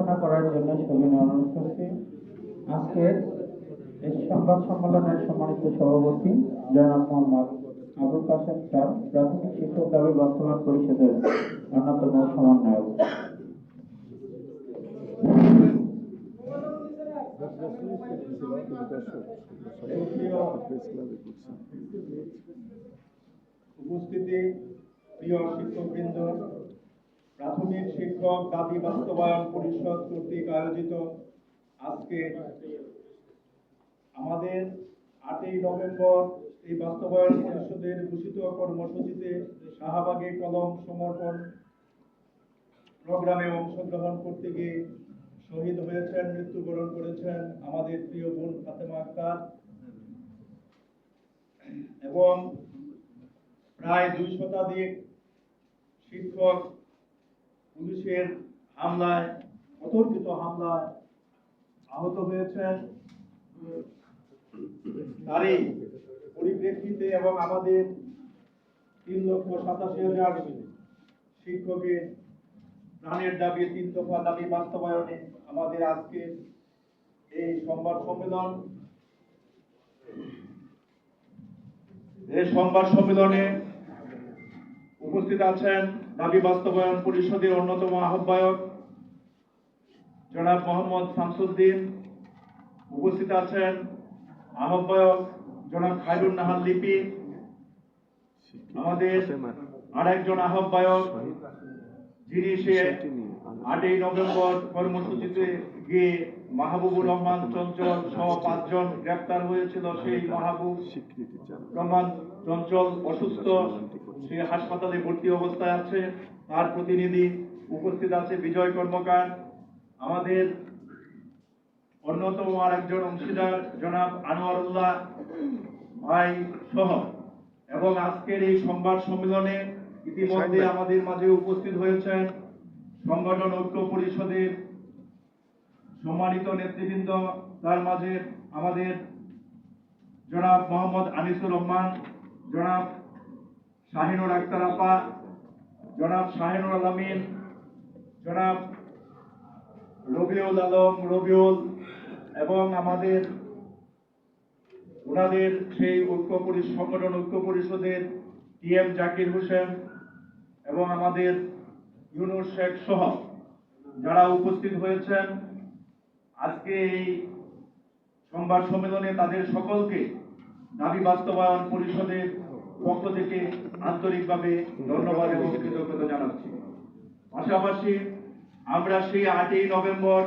ঘোষণা করার জন্য সবিনয় অনুরোধ করছি। আজকের এই সংবাদ সম্মেলনের সম্মানিত সভাপতি জনাব মোহাম্মদ আবুল কাসেম স্যার, প্রাথমিক শিক্ষক দাবি বাস্তবায়ন পরিষদের অন্যতম সমন্বয়ক। উপস্থিতি, প্রিয় শিক্ষকবৃন্দ, প্রাথমিক শিক্ষক দাবি বাস্তবায়ন পরিষদ কর্তৃক আয়োজিত আজকে আমাদের 8ই নভেম্বর এই বাস্তবায়ন পরিষদের ঘোষিত কর্মসূচিতে শাহবাগে কলম সমর্পণ প্রোগ্রামে অংশগ্রহণ করতে গিয়ে শহীদ হয়েছেন, মৃত্যুবরণ করেছেন আমাদের প্রিয় বোন ফাতেমা আক্তার এবং প্রায় 2 শতাধিক শিক্ষক পুলিশের হামলায়, অতর্কিত হামলায় আহত হয়েছেন। তারই পরিপ্রেক্ষিতে এবং আমাদের 3,87,000 শিক্ষকের প্রাণের দাবি, 3 দফা দাবি বাস্তবায়নে আমাদের আজকে এই সংবাদ সম্মেলন। এই সংবাদ সম্মেলনে উপস্থিত আছেন দাবি বাস্তবায়ন পরিষদের অন্যতম আহ্বায়ক জনাব মোহাম্মদ শামসুদ্দিন, উপস্থিত আছেন আহ্বায়ক জনাব খায়রুন নাহার লিপি, আমাদের আরেকজন আহ্বায়ক যিনি সে 8ই নভেম্বর কর্মসূচিতে গিয়ে মাহবুবুর রহমান চঞ্চল সহ 5 জন গ্রেপ্তার হয়েছিল। সেই মাহবুব রহমান চঞ্চল অসুস্থ, সে হাসপাতালে ভর্তি অবস্থায় আছে। তার প্রতিনিধি উপস্থিত আছে বিজয় কর্মকার, আমাদের অন্যতম আরেকজন অংশীদার জনাব আনোয়ারুল্লাহ ভাই সহ। এবং আজকের এই সংবাদ সম্মেলনে ইতিমধ্যে আমাদের মাঝে উপস্থিত হয়েছেন সংগঠন ঐক্য পরিষদের সম্মানিত নেতৃবৃন্দ। তার মাঝে আমাদের জনাব মোহাম্মদ আনিসুর রহমান, জনাব শাহিনুর আক্তার আপা, জনাব শাহিনুর আলমিন, জনাব রবিউল আলম রবিউল, এবং আমাদের ওনাদের সেই সংগঠন ঐক্য পরিষদের টিএম জাকির হোসেন এবং আমাদের ইউনুস শেখ সহ যারা উপস্থিত হয়েছেন আজকে এই সংবাদ সম্মেলনে, তাদের সকলকে দাবি বাস্তবায়ন পরিষদের পক্ষ থেকে আন্তরিকভাবে ধন্যবাদ এবং কৃতজ্ঞতা জানাচ্ছি। পাশাপাশি আমরা সেই 8ই নভেম্বর